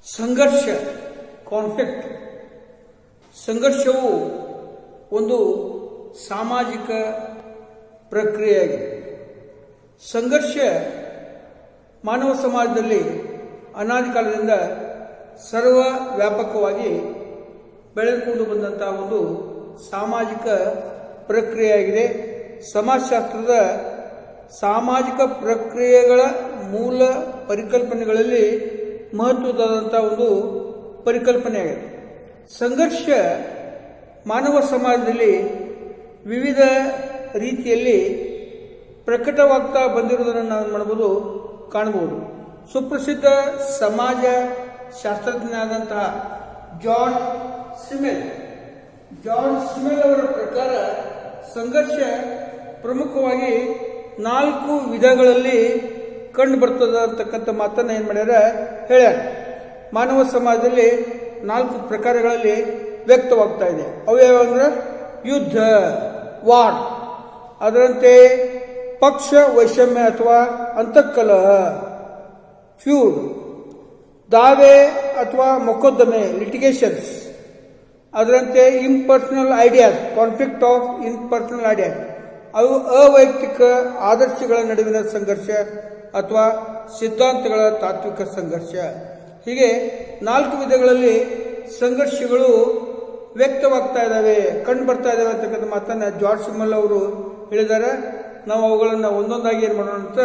ಸಂಘರ್ಷ ಕಾನ್ಫ್ಲಿಕ್ಟ್ ಸಂಘರ್ಷವು ಒಂದು ಸಾಮಾಜಿಕ ಪ್ರಕ್ರಿಯೆಯಾಗಿದೆ. ಸಂಘರ್ಷ ಮಾನವ ಸಮಾಜದಲ್ಲಿ ಅನಾದಿ ಕಾಲದಿಂದ ಸರ್ವ ವ್ಯಾಪಕವಾಗಿ ಬೆಳೆದುಕೊಂಡು ಬಂದಂತಹ ಒಂದು ಸಾಮಾಜಿಕ ಪ್ರಕ್ರಿಯೆಯಾಗಿದೆ. ಸಮಾಜಶಾಸ್ತ್ರದ ಸಾಮಾಜಿಕ ಪ್ರಕ್ರಿಯೆಗಳ ಮೂಲ ಪರಿಕಲ್ಪನೆಗಳಲ್ಲಿ ಮಹತ್ವದಾದಂತಹ ಒಂದು ಪರಿಕಲ್ಪನೆಯಾಗಿದೆ. ಸಂಘರ್ಷ ಮಾನವ ಸಮಾಜದಲ್ಲಿ ವಿವಿಧ ರೀತಿಯಲ್ಲಿ ಪ್ರಕಟವಾಗ್ತಾ ಬಂದಿರುವುದನ್ನು ನಾವು ಮಾಡಬಹುದು, ಕಾಣಬಹುದು. ಸುಪ್ರಸಿದ್ಧ ಸಮಾಜ ಶಾಸ್ತ್ರಜ್ಞನಾದಂತಹ ಜಾರ್ಜ್ ಸಿಮೆಲ್ ಅವರ ಪ್ರಕಾರ ಸಂಘರ್ಷ ಪ್ರಮುಖವಾಗಿ 4 ವಿಧಗಳಲ್ಲಿ ಕಂಡು ಬರ್ತದ ಅಂತಕ್ಕಂಥ ಮಾತನ್ನ ಏನ್ ಮಾಡ್ಯಾರ ಹೇಳ್ಯಾರ. ಮಾನವ ಸಮಾಜದಲ್ಲಿ 4 ಪ್ರಕಾರಗಳಲ್ಲಿ ವ್ಯಕ್ತವಾಗ್ತಾ ಇದೆ. ಅವು ಯಾವಂದ್ರೆ ಯುದ್ಧ, ವಾರ್, ಅದರಂತೆ ಪಕ್ಷ ವೈಷಮ್ಯ ಅಥವಾ ಅಂತಃಕಲಹ, ಫ್ಯೂಡ್, ದಾವೆ ಅಥವಾ ಮೊಕದ್ದಮೆ, ಲಿಟಿಗೇಷನ್ಸ್, ಅದರಂತೆ impersonal ideas, conflict of impersonal ideas, ಅವು ಅವೈಯಕ್ತಿಕ ಆದರ್ಶಗಳ ನಡುವಿನ ಸಂಘರ್ಷ ಅಥವಾ ಸಿದ್ಧಾಂತಗಳ ತಾತ್ವಿಕ ಸಂಘರ್ಷ. ಹೀಗೆ 4 ವಿಧಗಳಲ್ಲಿ ಸಂಘರ್ಷಗಳು ವ್ಯಕ್ತವಾಗ್ತಾ ಇದ್ದಾವೆ, ಕಂಡು ಬರ್ತಾ ಇದ್ದಾವೆ ಅಂತಕ್ಕಂಥ ಮಾತನ್ನ ಜಾರ್ಜ್ ಸಿಮೆಲ್ ಅವರು ಹೇಳಿದ್ದಾರೆ. ನಾವು ಅವುಗಳನ್ನು ಒಂದೊಂದಾಗಿ ಏನ್ ಮಾಡೋಣ ಅಂತ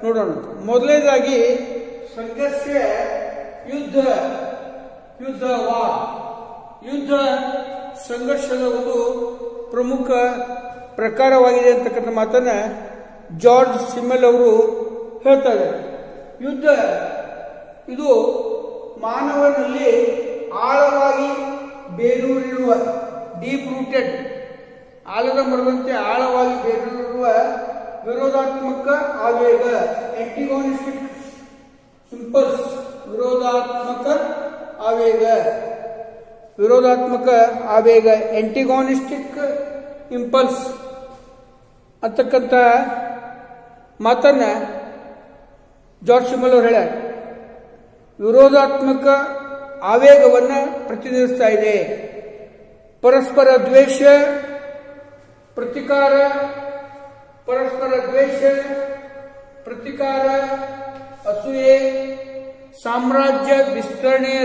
ನೋಡೋಣ. ಮೊದಲನೇದಾಗಿ ಸಂಘರ್ಷ ಯುದ್ಧ ವಾರ್. ಯುದ್ಧ ಸಂಘರ್ಷದ ಒಂದು ಪ್ರಮುಖ ಪ್ರಕಾರವಾಗಿದೆ ಅಂತಕ್ಕಂಥ ಮಾತನ್ನ ಜಾರ್ಜ್ ಸಿಮೆಲ್ ಅವರು ಹೇಳ್ತಾ ಇದ್ದಾರೆ. ಯುದ್ಧ ಇದು ಮಾನವನಲ್ಲಿ ಆಳವಾಗಿ ಬೇರೂರಿರುವ, ಡೀಪ್ ರೂಟೆಡ್, ಆಲದ ಮರದಂತೆ ಆಳವಾಗಿ ಬೇರೂರಿರುವ ವಿರೋಧಾತ್ಮಕ ಆವೇಗ, ಆಂಟಿಗೋನಿಸ್ಟಿಕ್ ಇಂಪಲ್ಸ್, ವಿರೋಧಾತ್ಮಕ ಆವೇಗ, ಆಂಟಿಗೋನಿಸ್ಟಿಕ್ ಇಂಪಲ್ಸ್ ಅಂತಕ್ಕಂಥ ಮಾತನ್ನ ಜಾರ್ಜ್ ಸಿಮೆಲ್ ಅವರು ಹೇಳ್ಯಾರ. ವಿರೋಧಾತ್ಮಕ ಆವೇಗವನ್ನು ಪ್ರತಿನಿಧಿಸ್ತಾ ಇದೆ. ಪರಸ್ಪರ ದ್ವೇಷ, ಪ್ರತಿಕಾರ, ಅಸೂಯೆ, ಸಾಮ್ರಾಜ್ಯ ವಿಸ್ತರಣೆಯ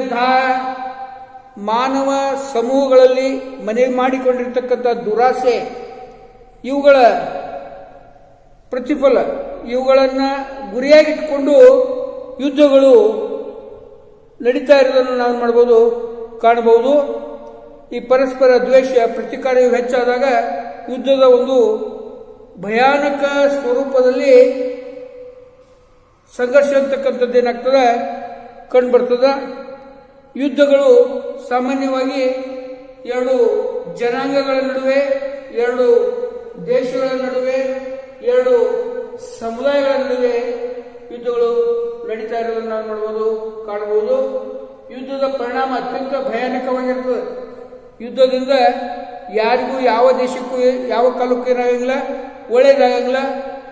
ಮಾನವ ಸಮೂಹಗಳಲ್ಲಿ ಮನೆ ಮಾಡಿಕೊಂಡಿರ್ತಕ್ಕಂಥ ದುರಾಸೆ, ಇವುಗಳ ಪ್ರತಿಫಲ, ಇವುಗಳನ್ನ ಗುರಿಯಾಗಿಟ್ಕೊಂಡು ಯುದ್ಧಗಳು ನಡೀತಾ ಇರೋದನ್ನು ನಾವು ಮಾಡಬಹುದು, ಕಾಣಬಹುದು. ಈ ಪರಸ್ಪರ ದ್ವೇಷ, ಪ್ರತಿಕಾರ ಇವು ಹೆಚ್ಚಾದಾಗ ಯುದ್ಧದ ಒಂದು ಭಯಾನಕ ಸ್ವರೂಪದಲ್ಲಿ ಸಂಘರ್ಷ ಅಂತಕ್ಕಂಥದ್ದು ಏನಾಗ್ತದೆ ಕಂಡು ಬರ್ತದೆ. ಯುದ್ಧಗಳು ಸಾಮಾನ್ಯವಾಗಿ 2 ಜನಾಂಗಗಳ ನಡುವೆ, 2 ದೇಶಗಳ ನಡುವೆ, 2 ಸಮುದಾಯಗಳ ನಡುವೆ ಯುದ್ಧಗಳು ನಡೀತಾ ಇರೋದನ್ನು ನಾವು ನೋಡಬಹುದು, ಕಾಣಬಹುದು. ಯುದ್ಧದ ಪರಿಣಾಮ ಅತ್ಯಂತ ಭಯಾನಕವಾಗಿರ್ತದೆ. ಯುದ್ಧದಿಂದ ಯಾರಿಗೂ, ಯಾವ ದೇಶಕ್ಕೂ, ಯಾವ ಕಾಲಕ್ಕೂ ಏನಾಗಂಗಿಲ್ಲ, ಒಳ್ಳೆಯದಾಗಂಗಿಲ್ಲ.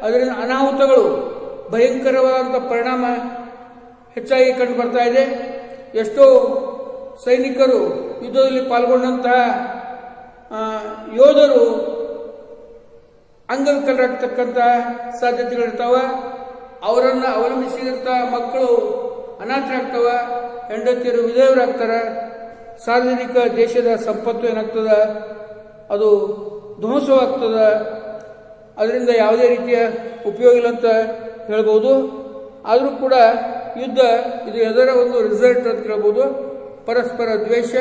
ಅದರಿಂದ ಅನಾಹುತಗಳು, ಭಯಂಕರವಾದಂಥ ಪರಿಣಾಮ ಹೆಚ್ಚಾಗಿ ಕಂಡು ಬರ್ತಾ ಇದೆ. ಎಷ್ಟೋ ಸೈನಿಕರು, ಯುದ್ಧದಲ್ಲಿ ಪಾಲ್ಗೊಂಡಂತಹ ಯೋಧರು ಅಂಗವಿಕಲರಾಗ್ತಕ್ಕಂಥ ಸಾಧ್ಯತೆಗಳಿರ್ತಾವ. ಅವರನ್ನು ಅವಲಂಬಿಸಿದಂಥ ಮಕ್ಕಳು ಅನಾಥರಾಗ್ತವ, ಹೆಂಡತಿಯರು ವಿಧೇಯರಾಗ್ತಾರೆ. ಸಾರ್ವಜನಿಕ ದೇಶದ ಸಂಪತ್ತು ಏನಾಗ್ತದ, ಅದು ಧ್ವಂಸವಾಗ್ತದ. ಅದರಿಂದ ಯಾವುದೇ ರೀತಿಯ ಉಪಯೋಗ ಇಲ್ಲ ಅಂತ ಹೇಳ್ಬೋದು. ಆದರೂ ಕೂಡ ಯುದ್ಧ ಇದು ಅದರ ಒಂದು ರಿಸಲ್ಟ್ ಅಂತ ಹೇಳ್ಬೋದು. ಪರಸ್ಪರ ದ್ವೇಷ,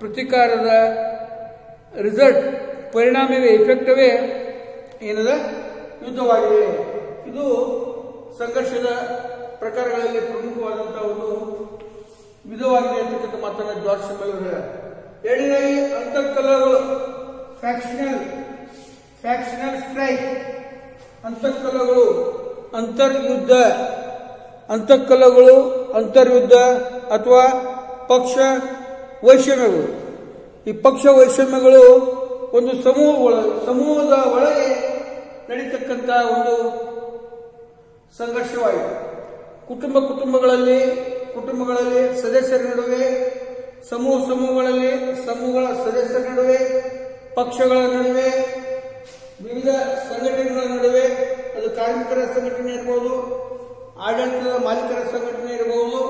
ಪ್ರತಿಕಾರದ ರಿಸಲ್ಟ್, ಪರಿಣಾಮವೇ, ಇಫೆಕ್ಟವೇ ಏನದ ಯುದ್ಧವಾಗಿದೆ. ಇದು ಸಂಘರ್ಷದ ಪ್ರಕಾರಗಳಲ್ಲಿ ಪ್ರಮುಖವಾದಂತಹ ಒಂದು ವಿಧವಾಗಿದೆ ಅಂತಕ್ಕಂಥ ಮಾತನ್ನ ಜಾರ್ಜ್ ಸಿಮೆಲ್ ಅವರು ಹೇಳ್ಯಾರ. ಎರಡನೇದಾಗಿ ಅಂತಃಕಲಹಗಳು, ಫ್ಯಾಕ್ಷನಲ್ ಸ್ಟ್ರೈಕ್, ಅಂತಃಕಲಹಗಳು, ಅಂತರ್ಯುದ್ಧ ಅಥವಾ ಪಕ್ಷ ವೈಷಮ್ಯಗಳು. ಈ ಪಕ್ಷ ವೈಷಮ್ಯಗಳು ಒಂದು ಸಮೂಹದ ಒಳಗೆ ನಡೀತಕ್ಕಂಥ ಒಂದು ಸಂಘರ್ಷವಾಗಿದೆ. ಕುಟುಂಬಗಳಲ್ಲಿ ಕುಟುಂಬಗಳಲ್ಲಿ ಸದಸ್ಯರ ನಡುವೆ, ಸಮೂಹಗಳಲ್ಲಿ ಸಮೂಹಗಳ ಸದಸ್ಯರ ನಡುವೆ, ಪಕ್ಷಗಳ ನಡುವೆ, ವಿವಿಧ ಸಂಘಟನೆಗಳ ನಡುವೆ, ಅದು ಕಾರ್ಮಿಕರ ಸಂಘಟನೆ ಇರಬಹುದು, ಆಡಳಿತದ ಮಾಲೀಕರ ಸಂಘಟನೆ ಇರಬಹುದು,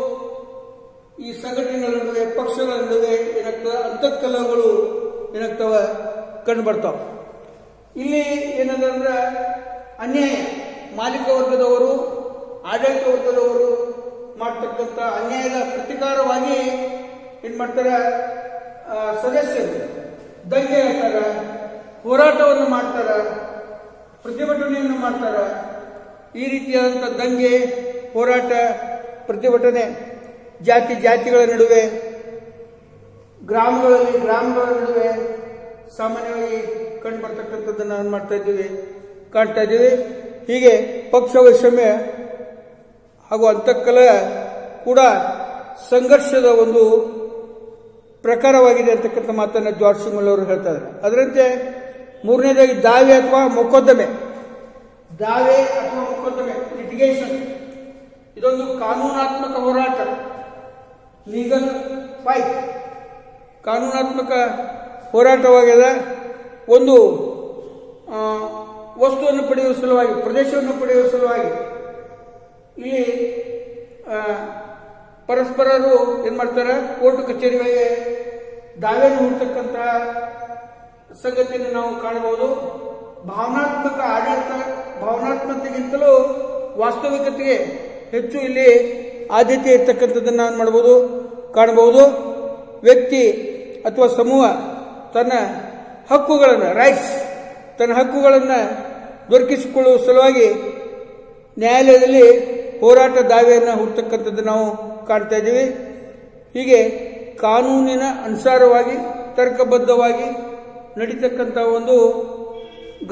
ಈ ಸಂಘಟನೆಗಳ ನಡುವೆ, ಪಕ್ಷಗಳ ನಡುವೆ ಏನಾಗ್ತವೆ, ಅಂತಃಕಲಹಗಳು ಏನಾಗ್ತವೆ, ಕಂಡು ಬರ್ತಾವ. ಇಲ್ಲಿ ಏನಂದ್ರೆ ಅನ್ಯಾಯ, ಮಾಲೀಕ ವರ್ಗದವರು ಆಡಳಿತ ವರ್ಗದವರು ಮಾಡ್ತಕ್ಕಂಥ ಅನ್ಯಾಯದ ಪ್ರತಿಕಾರವಾಗಿ ಏನ್ ಮಾಡ್ತಾರ, ಸದಸ್ಯರು ದಂಗೆ ಹೇಳ್ತಾರ, ಹೋರಾಟವನ್ನು ಮಾಡ್ತಾರ, ಪ್ರತಿಭಟನೆಯನ್ನು ಮಾಡ್ತಾರ. ಈ ರೀತಿಯಾದಂಥ ದಂಗೆ, ಹೋರಾಟ, ಪ್ರತಿಭಟನೆ ಜಾತಿಗಳ ನಡುವೆ, ಗ್ರಾಮಗಳ ನಡುವೆ ಸಾಮಾನ್ಯವಾಗಿ ಕಂಡು ಬರ್ತಕ್ಕಂಥದ್ದನ್ನು ನಾವು ಕಾಣ್ತಾ ಇದ್ದೀವಿ. ಹೀಗೆ ಪಕ್ಷ ವೈಷಮ್ಯ ಹಾಗೂ ಅಂತಃಕಲಹ ಕೂಡ ಸಂಘರ್ಷದ ಒಂದು ಪ್ರಕಾರವಾಗಿದೆ ಅಂತಕ್ಕಂಥ ಮಾತನ್ನು ಜಾರ್ಜ್ ಸಿಮಲ್ ಅವರು ಹೇಳ್ತಾ ಇದ್ದಾರೆ. ಅದರಂತೆ ಮೂರನೇದಾಗಿ ದಾವೆ ಅಥವಾ ಮೊಕದ್ದಮೆ. ಲಿಟಿಗೇಷನ್, ಇದೊಂದು ಕಾನೂನಾತ್ಮಕ ಹೋರಾಟ, ಲೀಗಲ್ ಫೈಟ್, ಕಾನೂನಾತ್ಮಕ ಹೋರಾಟವಾಗಿದೆ. ಒಂದು ವಸ್ತುವನ್ನು ಪಡೆಯುವ ಸಲುವಾಗಿ, ಪ್ರದೇಶವನ್ನು ಪಡೆಯುವ ಸಲುವಾಗಿ ಇಲ್ಲಿ ಪರಸ್ಪರರು ಏನ್ ಮಾಡ್ತಾರೆ, ಕೋರ್ಟ್ ಕಚೇರಿಗಳಿಗೆ ದಾವೆಯನ್ನು ಹೂಡ್ತಕ್ಕಂಥ ಸಂಗತಿಯನ್ನು ನಾವು ಕಾಣಬಹುದು. ಭಾವನಾತ್ಮಕ ಆಡಳಿತ, ಭಾವನಾತ್ಮಕತೆಗಿಂತಲೂ ವಾಸ್ತವಿಕತೆಗೆ ಹೆಚ್ಚು ಇಲ್ಲಿ ಆದ್ಯತೆ ಇರ್ತಕ್ಕಂಥದ್ದನ್ನು ನಾವು ಮಾಡಬಹುದು, ಕಾಣಬಹುದು. ವ್ಯಕ್ತಿ ಅಥವಾ ಸಮೂಹ ತನ್ನ ಹಕ್ಕುಗಳನ್ನು, ರೈಟ್ಸ್, ತನ್ನ ಹಕ್ಕುಗಳನ್ನು ದೊರಕಿಸಿಕೊಳ್ಳುವ ಸಲುವಾಗಿ ನ್ಯಾಯಾಲಯದಲ್ಲಿ ಹೋರಾಟ ದಾವೆಯನ್ನು ಹೂಡ್ತಕ್ಕಂಥದ್ದು ನಾವು ಕಾಣ್ತಾ ಇದ್ದೀವಿ. ಹೀಗೆ ಕಾನೂನಿನ ಅನುಸಾರವಾಗಿ ತರ್ಕಬದ್ಧವಾಗಿ ನಡೀತಕ್ಕಂಥ ಒಂದು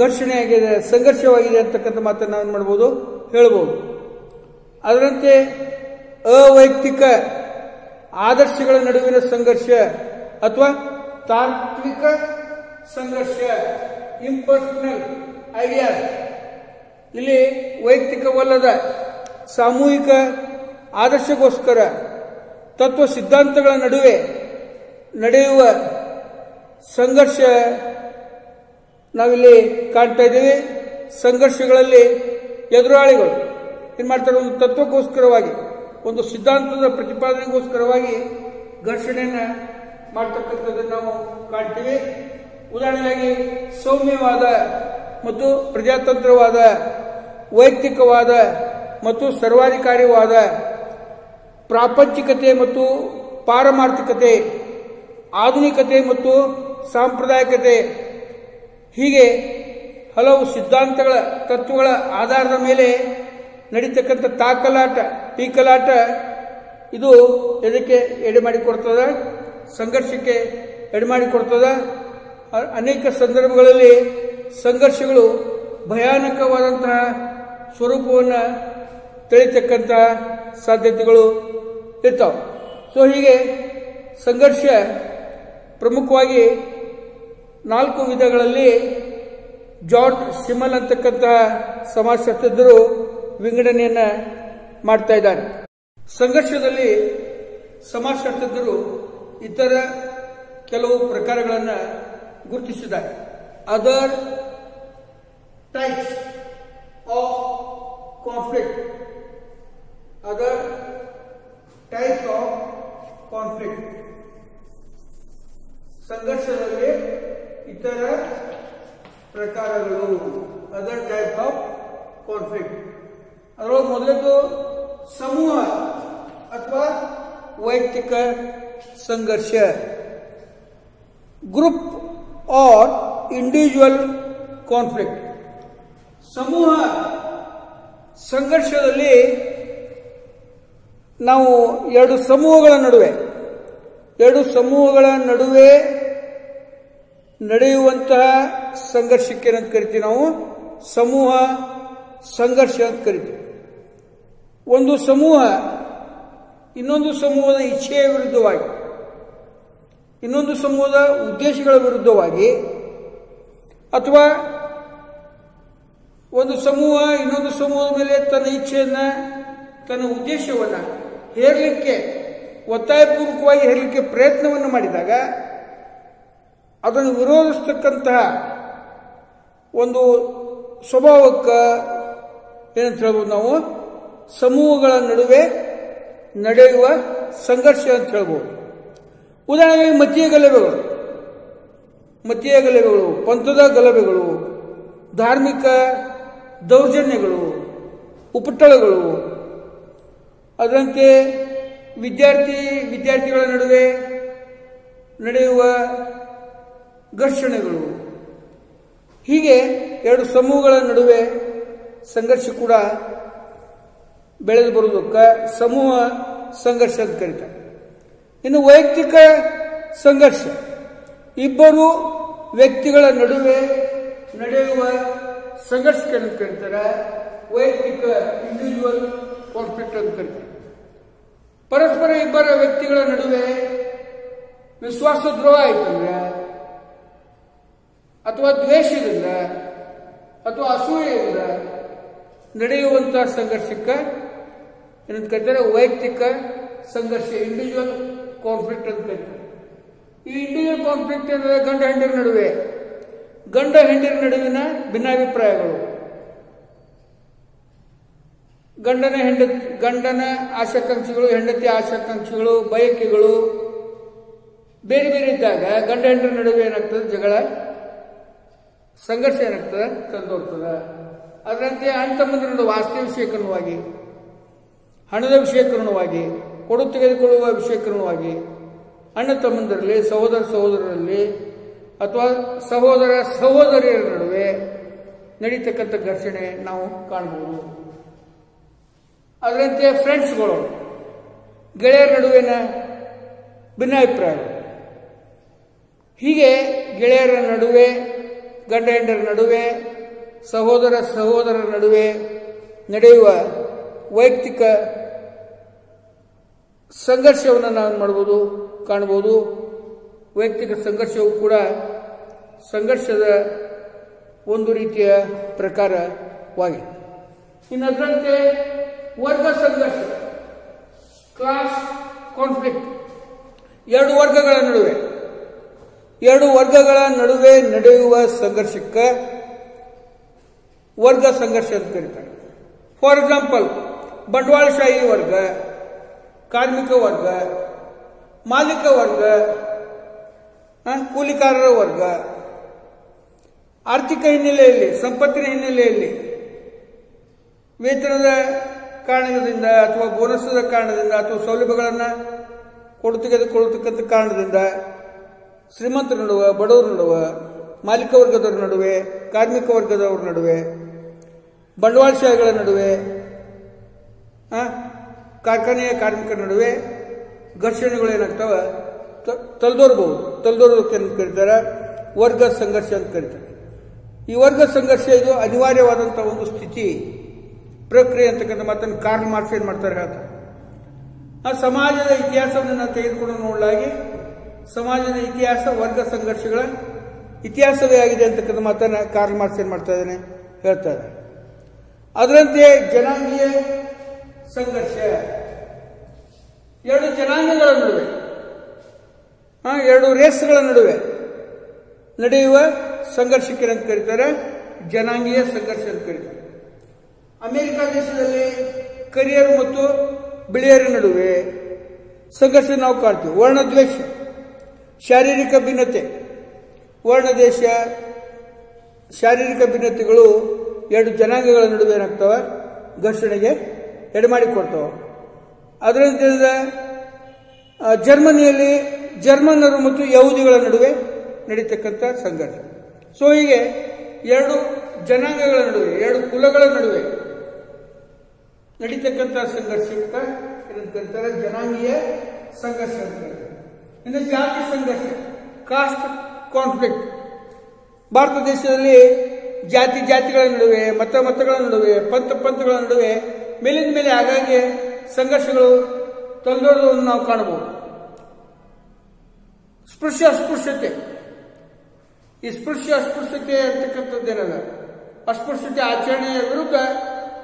ಘರ್ಷಣೆಯಾಗಿದೆ, ಸಂಘರ್ಷವಾಗಿದೆ ಅಂತಕ್ಕಂಥ ಮಾತನ್ನು ನಾವು ಮಾಡಬಹುದು, ಹೇಳಬಹುದು. ಅದರಂತೆ ಅವೈಯಕ್ತಿಕ ಆದರ್ಶಗಳ ನಡುವಿನ ಸಂಘರ್ಷ ಅಥವಾ ತಾತ್ವಿಕ ಸಂಘರ್ಷ, ಇಂಪರ್ಸನಲ್ ಐಡಿಯಾಸ್. ಇಲ್ಲಿ ವೈಯಕ್ತಿಕವಲ್ಲದ ಸಾಮೂಹಿಕ ಆದರ್ಶಗೋಸ್ಕರ ತತ್ವ ಸಿದ್ಧಾಂತಗಳ ನಡುವೆ ನಡೆಯುವ ಸಂಘರ್ಷ ನಾವಿಲ್ಲಿ ಕಾಣ್ತಾ ಇದ್ದೀವಿ. ಸಂಘರ್ಷಗಳಲ್ಲಿ ಎದುರಾಳಿಗಳು ಏನ್ ಮಾಡ್ತಾರೆ, ಒಂದು ತತ್ವಕ್ಕೋಸ್ಕರವಾಗಿ, ಒಂದು ಸಿದ್ಧಾಂತದ ಪ್ರತಿಪಾದನೆಗೋಸ್ಕರವಾಗಿ ಘರ್ಷಣೆಯನ್ನು ಮಾಡ್ತಕ್ಕಂಥದ್ದನ್ನು ನಾವು ಕಾಣ್ತೀವಿ. ಉದಾಹರಣೆಯಾಗಿ ಸೌಮ್ಯವಾದ ಮತ್ತು ಪ್ರಜಾತಂತ್ರವಾದ, ವೈಯಕ್ತಿಕವಾದ ಮತ್ತು ಸರ್ವಾಧಿಕಾರಿವಾದ, ಪ್ರಾಪಂಚಿಕತೆ ಮತ್ತು ಪಾರಮಾರ್ಥಿಕತೆ, ಆಧುನಿಕತೆ ಮತ್ತು ಸಾಂಪ್ರದಾಯಿಕತೆ, ಹೀಗೆ ಹಲವು ಸಿದ್ಧಾಂತಗಳ, ತತ್ವಗಳ ಆಧಾರದ ಮೇಲೆ ನಡೀತಕ್ಕಂಥ ಪೀಕಲಾಟ ಇದು ಇದಕ್ಕೆ ಎಡೆಮಾಡಿಕೊಡ್ತದೆ, ಸಂಘರ್ಷಕ್ಕೆ ಎಡೆಮಾಡಿಕೊಡ್ತದೆ. ಅನೇಕ ಸಂದರ್ಭಗಳಲ್ಲಿ ಸಂಘರ್ಷಗಳು ಭಯಾನಕವಾದಂತಹ ಸ್ವರೂಪವನ್ನು ತಿಳಿತಕ್ಕಂಥ ಸಾಧ್ಯತೆಗಳು ಇರ್ತಾವೆ. ಸೊ ಹೀಗೆ ಸಂಘರ್ಷ ಪ್ರಮುಖವಾಗಿ 4 ವಿಧಗಳಲ್ಲಿ ಜಾರ್ಜ್ ಸಿಮಲ್ ಅಂತಕ್ಕಂತಹ ಸಮಾಜಶಾಸ್ತ್ರಜ್ಞರು ವಿಂಗಡಣೆಯನ್ನ ಮಾಡ್ತಾ ಇದ್ದಾರೆ. ಸಂಘರ್ಷದಲ್ಲಿ ಸಮಾಜಶಾಸ್ತ್ರಜ್ಞರು ಇತರ ಕೆಲವು ಪ್ರಕಾರಗಳನ್ನು ಗುರುತಿಸಿದ್ದಾರೆ. Other types of conflict, other types of conflict, ಸಂಘರ್ಷದಲ್ಲಿ ಇತರ ಪ್ರಕಾರಗಳು, ಅದರ್ ಟೈಪ್ ಆಫ್ ಕಾನ್ಫ್ಲಿಕ್ಟ್. ಅದರೊಳಗೆ ಮೊದಲದ್ದು ಸಮೂಹ ಅಥವಾ ವೈಯಕ್ತಿಕ ಸಂಘರ್ಷ, ಗ್ರೂಪ್ ಆರ್ ಇಂಡಿವಿಜುವಲ್ ಕಾನ್ಫ್ಲಿಕ್ಟ್. ಸಮೂಹ ಸಂಘರ್ಷದಲ್ಲಿ ನಾವು ಎರಡು ಸಮೂಹಗಳ ನಡುವೆ ನಡೆಯುವಂತಹ ಸಂಘರ್ಷಕ್ಕೆ ಏನಂತ ಕರಿತೀವಿ, ನಾವು ಸಮೂಹ ಸಂಘರ್ಷ ಅಂತ ಕರಿತೀವಿ. ಒಂದು ಸಮೂಹ ಇನ್ನೊಂದು ಸಮೂಹದ ಇಚ್ಛೆಯ ವಿರುದ್ಧವಾಗಿ, ಇನ್ನೊಂದು ಸಮೂಹದ ಉದ್ದೇಶಗಳ ವಿರುದ್ಧವಾಗಿ, ಅಥವಾ ಒಂದು ಸಮೂಹ ಇನ್ನೊಂದು ಸಮೂಹದ ಮೇಲೆ ತನ್ನ ಇಚ್ಛೆಯನ್ನ, ತನ್ನ ಉದ್ದೇಶವನ್ನ ಹೇರಲಿಕ್ಕೆ ಒತ್ತಾಯಪೂರ್ವಕವಾಗಿ ಹೇರಲಿಕ್ಕೆ ಪ್ರಯತ್ನವನ್ನು ಮಾಡಿದಾಗ ಅದನ್ನು ವಿರೋಧಿಸ್ತಕ್ಕಂತಹ ಒಂದು ಸ್ವಭಾವಕ್ಕೆ ಏನಂತ ಹೇಳ್ಬೋದು ನಾವು ಸಮೂಹಗಳ ನಡುವೆ ನಡೆಯುವ ಸಂಘರ್ಷ ಅಂತ ಹೇಳ್ಬೋದು. ಉದಾಹರಣೆಗೆ ಮತೀಯ ಗಲಭೆಗಳು, ಪಂಥದ ಗಲಭೆಗಳು, ಧಾರ್ಮಿಕ ದೌರ್ಜನ್ಯಗಳು, ಉಪಟಳಗಳು, ಅದರಂತೆ ವಿದ್ಯಾರ್ಥಿಗಳ ನಡುವೆ ನಡೆಯುವ ಘರ್ಷಣೆಗಳು, ಹೀಗೆ ಎರಡು ಸಮೂಹಗಳ ನಡುವೆ ಸಂಘರ್ಷ ಕೂಡ ಬೆಳೆದು ಬರುವುದಕ್ಕೆ ಸಮೂಹ ಸಂಘರ್ಷ ಅಂತ ಕರೀತಾರೆ. ಇನ್ನು ವೈಯಕ್ತಿಕ ಸಂಘರ್ಷ, ಇಬ್ಬರು ವ್ಯಕ್ತಿಗಳ ನಡುವೆ ನಡೆಯುವ ಸಂಘರ್ಷಕ್ಕೆ ಅಂತ ಕರೀತಾರೆ. ವೈಯಕ್ತಿಕ ಇಂಡಿವಿಜುವಲ್ ಕಾನ್ಫ್ಲಿಕ್ಟ್ ಅಂತ ಕರೀತಾರೆ. ಪರಸ್ಪರ ಇಬ್ಬರ ವ್ಯಕ್ತಿಗಳ ನಡುವೆ ವಿಶ್ವಾಸ ದ್ರೋಹ ಆಯ್ತಂದ್ರೆ, ಅಥವಾ ದ್ವೇಷದಿಂದ ಅಥವಾ ಅಸೂಯೆಯಿಂದ ನಡೆಯುವಂತಹ ಸಂಘರ್ಷಕ್ಕೆ ಏನಂತ ಕರೀತಾರೆ? ವೈಯಕ್ತಿಕ ಸಂಘರ್ಷ, ಇಂಡಿವಿಜುವಲ್ ಕಾನ್ಫ್ಲಿಕ್ಟ್ ಅಂತ ಕರೀತಾರೆ. ಈ ಇಂಡಿವಿಜುವಲ್ ಕಾನ್ಫ್ಲಿಕ್ಟ್ ಅಂದರೆ ಗಂಡ ಹೆಂಡರ ನಡುವಿನ ಭಿನ್ನಾಭಿಪ್ರಾಯಗಳು, ಗಂಡನ ಆಶಾಕಾಂಕ್ಷೆಗಳು, ಹೆಂಡತಿ ಆಶಾಕಾಂಕ್ಷೆಗಳು, ಬಯಕೆಗಳು ಬೇರೆ ಬೇರೆ ಇದ್ದಾಗ ಗಂಡ ಹೆಂಡರ ನಡುವೆ ಏನಾಗ್ತದೆ? ಜಗಳ, ಸಂಘರ್ಷ ಏನಾಗ್ತದೆ? ತಂದೋಗ್ತದೆ. ಅದರಂತೆ ಅಣ್ಣ ತಮ್ಮಂದಿರ ನಡುವೆ ಆಸ್ತಿ ವಿಷಯಕರಣವಾಗಿ, ಹಣದ ವಿಷಯಕರಣವಾಗಿ, ಕೊಡು ತೆಗೆದುಕೊಳ್ಳುವ ವಿಷಯಕರಣವಾಗಿ, ಅಣ್ಣ ತಮ್ಮಂದಿರಲ್ಲಿ, ಸಹೋದರರಲ್ಲಿ ಅಥವಾ ಸಹೋದರಿಯರ ನಡುವೆ ನಡೀತಕ್ಕಂಥ ಘರ್ಷಣೆ ನಾವು ಕಾಣಬಹುದು. ಅದರಂತೆ ಫ್ರೆಂಡ್ಸ್ಗಳು, ಗೆಳೆಯರ ನಡುವಿನ ಭಿನ್ನಾಭಿಪ್ರಾಯಗಳು, ಹೀಗೆ ಗೆಳೆಯರ ನಡುವೆ, ಗಂಡ ಹೆಂಡರ ನಡುವೆ, ಸಹೋದರರ ನಡುವೆ ನಡೆಯುವ ವೈಯಕ್ತಿಕ ಸಂಘರ್ಷವನ್ನು ನಾವು ಮಾಡಬಹುದು, ಕಾಣಬಹುದು. ವೈಯಕ್ತಿಕ ಸಂಘರ್ಷವು ಕೂಡ ಸಂಘರ್ಷದ ಒಂದು ರೀತಿಯ ಪ್ರಕಾರವಾಗಿದೆ. ಇನ್ನು ಅದರಂತೆ ವರ್ಗ ಸಂಘರ್ಷ, ಕ್ಲಾಸ್ ಕಾನ್ಫ್ಲಿಕ್ಟ್, ಎರಡು ವರ್ಗಗಳ ನಡುವೆ ನಡೆಯುವ ಸಂಘರ್ಷಕ್ಕೆ ವರ್ಗ ಸಂಘರ್ಷ ಅಂತ ಕರೀತಾರೆ. ಫಾರ್ ಎಕ್ಸಾಂಪಲ್, ಬಂಡವಾಳಶಾಹಿ ವರ್ಗ, ಕಾರ್ಮಿಕ ವರ್ಗ, ಮಾಲೀಕ ವರ್ಗ, ಕೂಲಿಕಾರರ ವರ್ಗ, ಆರ್ಥಿಕ ಹಿನ್ನೆಲೆಯಲ್ಲಿ, ಸಂಪತ್ತಿನ ಹಿನ್ನೆಲೆಯಲ್ಲಿ, ವೇತನದ ಕಾರಣದಿಂದ ಅಥವಾ ಬೋನಸ್ದ ಕಾರಣದಿಂದ ಅಥವಾ ಸೌಲಭ್ಯಗಳನ್ನು ತೆಗೆದುಕೊಳ್ಳತಕ್ಕಂಥ ಕಾರಣದಿಂದ ಶ್ರೀಮಂತರ ನಡುವೆ, ಬಡವರ ನಡುವೆ, ಮಾಲೀಕ ವರ್ಗದವರ ನಡುವೆ, ಕಾರ್ಮಿಕ ವರ್ಗದವರ ನಡುವೆ, ಬಂಡವಾಳಶಾಹಿಗಳ ನಡುವೆ, ಕಾರ್ಖಾನೆಯ ಕಾರ್ಮಿಕರ ನಡುವೆ ಘರ್ಷಣೆಗಳು ಏನಾಗ್ತಾವ? ತಲೆದೋರ್ದಕ್ಕೆ ಅಂತ ಕರೀತಾರೆ, ವರ್ಗ ಸಂಘರ್ಷ ಅಂತ ಕರೀತಾರೆ. ಈ ವರ್ಗ ಸಂಘರ್ಷ ಇದು ಅನಿವಾರ್ಯವಾದಂತಹ ಒಂದು ಸ್ಥಿತಿ, ಪ್ರಕ್ರಿಯೆ ಅಂತಕ್ಕಂಥ ಮಾತನ್ನು ಕಾರ್ಲ್ ಮಾರ್ಕ್ಸ್ ಏನ್ ಮಾಡ್ತಾರೆ ಹೇಳ್ತಾರೆ. ಆ ಸಮಾಜದ ಇತಿಹಾಸವನ್ನು ನಾವು ತೆಗೆದುಕೊಂಡು ನೋಡಲಾಗಿ ಸಮಾಜದ ಇತಿಹಾಸ ವರ್ಗ ಸಂಘರ್ಷಗಳ ಇತಿಹಾಸವೇ ಆಗಿದೆ ಅಂತಕ್ಕಂಥ ಮಾತನ್ನ ಕಾರ್ಲ್ ಮಾರ್ಕ್ಸ್ ಏನ್ ಮಾಡ್ತಾ ಇದ್ದಾನೆ ಹೇಳ್ತಾರೆ. ಅದರಂತೆ ಜನಾಂಗೀಯ ಸಂಘರ್ಷ, ಎರಡು ಜನಾಂಗಗಳ ನಡುವೆ, ಎರಡು ರೇಸ್ಗಳ ನಡುವೆ ನಡೆಯುವ ಸಂಘರ್ಷಕ್ಕೆ ಅಂತ ಕರೀತಾರೆ ಜನಾಂಗೀಯ ಸಂಘರ್ಷ ಅಂತ ಕರೀತಾರೆ. ಅಮೆರಿಕ ದೇಶದಲ್ಲಿ ಕರಿಯರು ಮತ್ತು ಬಿಳಿಯರ ನಡುವೆ ಸಂಘರ್ಷ ನಾವು ಕಾಣ್ತೀವಿ. ವರ್ಣದ್ವೇಷ, ಶಾರೀರಿಕ ಭಿನ್ನತೆ, ವರ್ಣದೇಶ, ಶಾರೀರಿಕ ಭಿನ್ನತೆಗಳು ಎರಡು ಜನಾಂಗಗಳ ನಡುವೆ ಏನಾಗ್ತವೆ? ಘರ್ಷಣೆಗೆ ಎಡೆಮಾಡಿಕೊಡ್ತವೆ. ಅದರಿಂದ ಜರ್ಮನಿಯಲ್ಲಿ ಜರ್ಮನ್ನರು ಮತ್ತು ಯಹೂದಿಗಳ ನಡುವೆ ನಡೀತಕ್ಕಂಥ ಸಂಘರ್ಷ. ಸೊ ಹೀಗೆ ಎರಡು ಜನಾಂಗಗಳ ನಡುವೆ, ಎರಡು ಕುಲಗಳ ನಡುವೆ ನಡೀತಕ್ಕಂಥ ಸಂಘರ್ಷಕ್ಕೆ ಏನಂತ ಕರೀತಾರೆ? ಜನಾಂಗೀಯ ಸಂಘರ್ಷ ಅಂತ ಕರೀತಾರೆ. ಇನ್ನು ಜಾತಿ ಸಂಘರ್ಷ, ಕಾಸ್ಟ್ ಕಾನ್ಫ್ಲಿಕ್ಟ್. ಭಾರತ ದೇಶದಲ್ಲಿ ಜಾತಿಗಳ ನಡುವೆ, ಮತಗಳ ನಡುವೆ, ಪಂಥಗಳ ನಡುವೆ ಮೇಲಿನ ಮೇಲೆ ಆಗಾಗ್ಗೆ ಸಂಘರ್ಷಗಳು ತಲೆದೋರುವುದನ್ನು ನಾವು ಕಾಣಬಹುದು. ಅಸ್ಪೃಶ್ಯತೆ, ಈ ಅಸ್ಪೃಶ್ಯತೆ ಅಂತಕ್ಕಂಥದ್ದೇನಲ್ಲ, ಅಸ್ಪೃಶ್ಯತೆ ಆಚರಣೆಯ ವಿರುದ್ಧ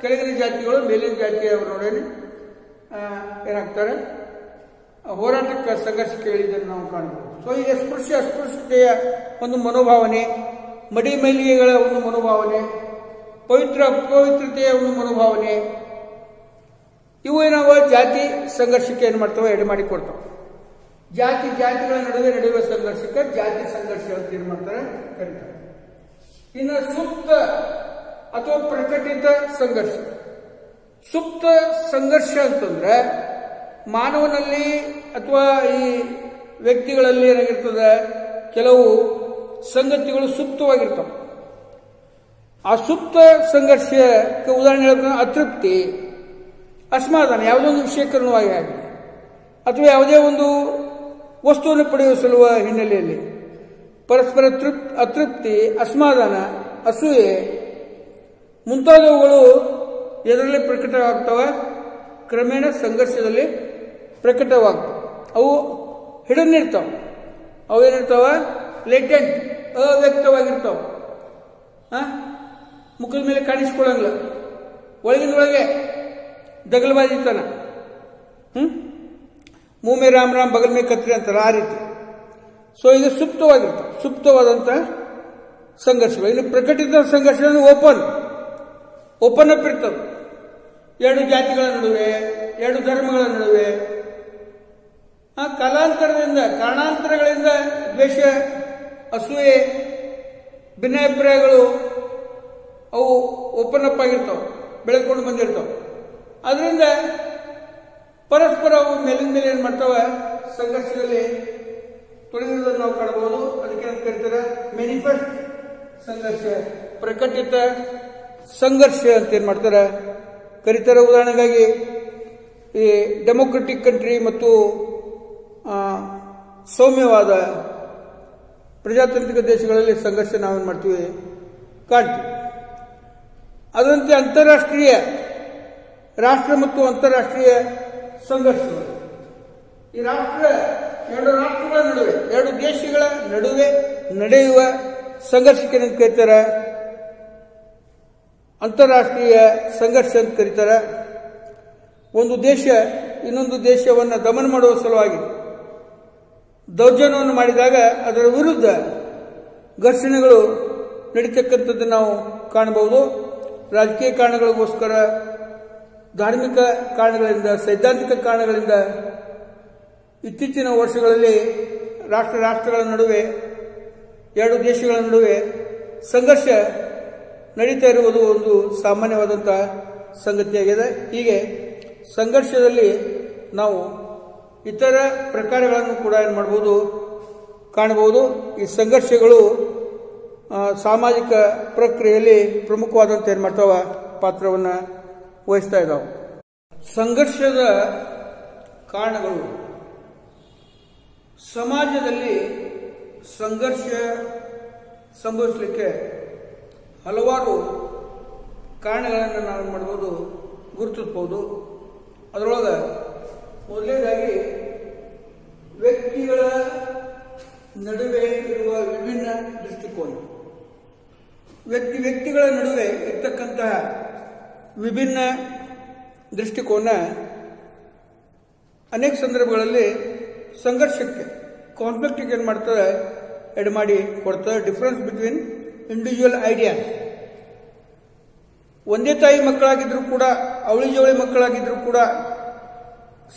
ಕೆಳಗಿನ ಜಾತಿಗಳು ಮೇಲಿನ ಜಾತಿಯವರೊಡನೆ ಏನಾಗ್ತಾರೆ ಹೋರಾಟಕ್ಕೆ ಸಂಘರ್ಷಕ್ಕೆ ಇಳಿದನ್ನು ನಾವು ಕಾಣಬಹುದು. ಸೊ ಈಗ ಅಸ್ಪೃಶ್ಯತೆಯ ಒಂದು ಮನೋಭಾವನೆ, ಮಡಿ ಮೈಲಿಗೆಗಳ ಒಂದು ಮನೋಭಾವನೆ, ಅಪವಿತ್ರತೆಯ ಒಂದು ಮನೋಭಾವನೆ, ಇವು ಏನವ ಜಾತಿ ಸಂಘರ್ಷಕ್ಕೆ ಏನು ಮಾಡ್ತಾವೆ, ಎಡೆ ಮಾಡಿ ಕೊಡ್ತಾವೆ. ಜಾತಿಗಳ ನಡುವೆ ನಡೆಯುವ ಸಂಘರ್ಷಕ್ಕೆ ಜಾತಿ ಸಂಘರ್ಷ ಅಂತ ಏನು ಮಾಡ್ತಾರೆ, ಕರೀತಾರೆ. ಇನ್ನು ಸುಪ್ತ ಅಥವಾ ಪ್ರಕಟಿತ ಸಂಘರ್ಷ. ಸುಪ್ತ ಸಂಘರ್ಷ ಅಂತಂದ್ರೆ ಮಾನವನಲ್ಲಿ ಅಥವಾ ಈ ವ್ಯಕ್ತಿಗಳಲ್ಲಿ ಏನಾಗಿರ್ತದೆ, ಕೆಲವು ಸಂಗತಿಗಳು ಸುಪ್ತವಾಗಿರ್ತವೆ. ಆ ಸುಪ್ತ ಸಂಘರ್ಷಕ್ಕೆ ಉದಾಹರಣೆ ಹೇಳ್ತಾರೆ ಅತೃಪ್ತಿ, ಅಸಮಾಧಾನ, ಯಾವುದೋ ಒಂದು ವಿಷಯಕರಣವಾಗಿ ಆಗಲಿ ಅಥವಾ ಯಾವುದೇ ಒಂದು ವಸ್ತುವನ್ನು ಪಡೆಯುವ ಸಲುವ ಹಿನ್ನೆಲೆಯಲ್ಲಿ ಪರಸ್ಪರ ಅತೃಪ್ತಿ, ಅಸಮಾಧಾನ, ಅಸೂಯೆ ಮುಂತಾದವುಗಳು ಎದರಲ್ಲಿ ಪ್ರಕಟವಾಗ್ತವೆ, ಕ್ರಮೇಣ ಸಂಘರ್ಷದಲ್ಲಿ ಪ್ರಕಟವಾಗ್ತವೆ. ಅವು ಹಿಡನ್ ಇರ್ತಾವೆ, ಅವೇನಿರ್ತಾವ ಲೇಟೆಂಟ್, ಅವ್ಯಕ್ತವಾಗಿರ್ತಾವೆ, ಮುಖದ ಮೇಲೆ ಕಾಣಿಸ್ಕೊಳ್ಳಂಗಿಲ್ಲ, ಒಳಗಿನೊಳಗೆ ದಗಲ್ಬಾಜಿತನ, ಮೂಮೆ ರಾಮ್ ರಾಮ್ ಬಗಲ್ ಮೇ ಕತ್ರಿ ಅಂತಾರೆ, ಆ ರೀತಿ. ಸೊ ಇದು ಸುಪ್ತವಾಗಿರ್ತವೆ, ಸುಪ್ತವಾದಂಥ ಸಂಘರ್ಷಗಳು. ಇನ್ನು ಪ್ರಕಟಿತ ಸಂಘರ್ಷ ಓಪನ್ ಅಪ್ ಇರ್ತದೆ. ಎರಡು ಜಾತಿಗಳ ನಡುವೆ, ಎರಡು ಧರ್ಮಗಳ ನಡುವೆ ಕಾರಣಾಂತರಗಳಿಂದ ದ್ವೇಷ, ಅಸೂಯೆ, ಭಿನ್ನಾಭಿಪ್ರಾಯಗಳು ಅವು ಓಪನ್ ಅಪ್ ಆಗಿರ್ತಾವೆ, ಬೆಳೆದುಕೊಂಡು ಬಂದಿರ್ತಾವೆ. ಅದರಿಂದ ಪರಸ್ಪರ ಅವು ಮೇಲಿನ ಮೇಲೆ ಏನು ಮಾಡ್ತಾವೆ, ಸಂಘರ್ಷದಲ್ಲಿ ತೊಡಗಿರುವುದನ್ನು ನಾವು ಕಾಣಬಹುದು. ಅದಕ್ಕೆ ಅಂತ ಕರೀತಾರೆ ಮ್ಯಾನಿಫೆಸ್ಟ್ ಸಂಘರ್ಷ, ಪ್ರಕಟಿತ ಸಂಘರ್ಷ ಅಂತ ಏನ್ ಮಾಡ್ತಾರೆ, ಕರೀತಾರೆ. ಉದಾಹರಣೆಗಾಗಿ ಈ ಡೆಮೊಕ್ರೆಟಿಕ್ ಕಂಟ್ರಿ ಮತ್ತು ಸೌಮ್ಯವಾದ ಪ್ರಜಾತಾಂತ್ರಿಕ ದೇಶಗಳಲ್ಲಿ ಸಂಘರ್ಷ ನಾವೇನು ಮಾಡ್ತೀವಿ, ಕಾಣ್ತೀವಿ. ಅದರಂತೆ ಅಂತಾರಾಷ್ಟ್ರೀಯ ರಾಷ್ಟ್ರ ಮತ್ತು ಅಂತಾರಾಷ್ಟ್ರೀಯ ಸಂಘರ್ಷಗಳು. ಈ ಎರಡು ರಾಷ್ಟ್ರಗಳ ನಡುವೆ, ಎರಡು ದೇಶಗಳ ನಡುವೆ ನಡೆಯುವ ಸಂಘರ್ಷಕ್ಕೆ ಏನು ಕರೀತಾರೆ, ಅಂತಾರಾಷ್ಟ್ರೀಯ ಸಂಘರ್ಷ ಅಂತ ಕರೀತಾರೆ. ಒಂದು ದೇಶ ಇನ್ನೊಂದು ದೇಶವನ್ನು ದಮನ ಮಾಡುವ ಸಲುವಾಗಿ ದೌರ್ಜನ್ಯವನ್ನು ಮಾಡಿದಾಗ ಅದರ ವಿರುದ್ಧ ಘರ್ಷಣೆಗಳು ನಡೀತಕ್ಕಂಥದ್ದು ನಾವು ಕಾಣಬಹುದು. ರಾಜಕೀಯ ಕಾರಣಗಳಿಗೋಸ್ಕರ, ಧಾರ್ಮಿಕ ಕಾರಣಗಳಿಂದ, ಸೈದ್ಧಾಂತಿಕ ಕಾರಣಗಳಿಂದ ಇತ್ತೀಚಿನ ವರ್ಷಗಳಲ್ಲಿ ರಾಷ್ಟ್ರಗಳ ನಡುವೆ, ಎರಡು ದೇಶಗಳ ನಡುವೆ ಸಂಘರ್ಷ ನಡೀತಾ ಇರುವುದು ಒಂದು ಸಾಮಾನ್ಯವಾದಂತಹ ಸಂಗತಿಯಾಗಿದೆ. ಹೀಗೆ ಸಂಘರ್ಷದಲ್ಲಿ ನಾವು ಇತರ ಪ್ರಕಾರಗಳನ್ನು ಕೂಡ ಏನು ಮಾಡಬಹುದು, ಕಾಣಬಹುದು. ಈ ಸಂಘರ್ಷಗಳು ಸಾಮಾಜಿಕ ಪ್ರಕ್ರಿಯೆಯಲ್ಲಿ ಪ್ರಮುಖವಾದಂತ ಏನು ಮಾಡ್ತಾವ, ಪಾತ್ರವನ್ನು ವಹಿಸ್ತಾ ಇದ್ದಾವೆ. ಸಂಘರ್ಷದ ಕಾರಣಗಳು. ಸಮಾಜದಲ್ಲಿ ಸಂಘರ್ಷ ಸಂಭವಿಸಲಿಕ್ಕೆ ಹಲವಾರು ಕಾರಣಗಳನ್ನು ನಾವು ಮಾಡಬಹುದು, ಗುರುತಿಸಬಹುದು. ಅದರೊಳಗೆ ಮೊದಲನೇದಾಗಿ ವ್ಯಕ್ತಿಗಳ ನಡುವೆ ಇರುವ ವಿಭಿನ್ನ ದೃಷ್ಟಿಕೋನ. ವ್ಯಕ್ತಿಗಳ ನಡುವೆ ಇರ್ತಕ್ಕಂತಹ ವಿಭಿನ್ನ ದೃಷ್ಟಿಕೋನ ಅನೇಕ ಸಂದರ್ಭಗಳಲ್ಲಿ ಸಂಘರ್ಷಕ್ಕೆ, ಕಾನ್ಫ್ಲಿಕ್ಟ್ಗೆ ಏನು ಮಾಡ್ತದೆ, ಎಡ್ ಮಾಡಿ ಕೊಡ್ತದೆ. Difference between individual ideas. ಒಂದೇ ತಾಯಿ ಮಕ್ಕಳಾಗಿದ್ರು ಕೂಡ, ಅವಳಿ ಜವಳಿ ಮಕ್ಕಳಾಗಿದ್ರು ಕೂಡ,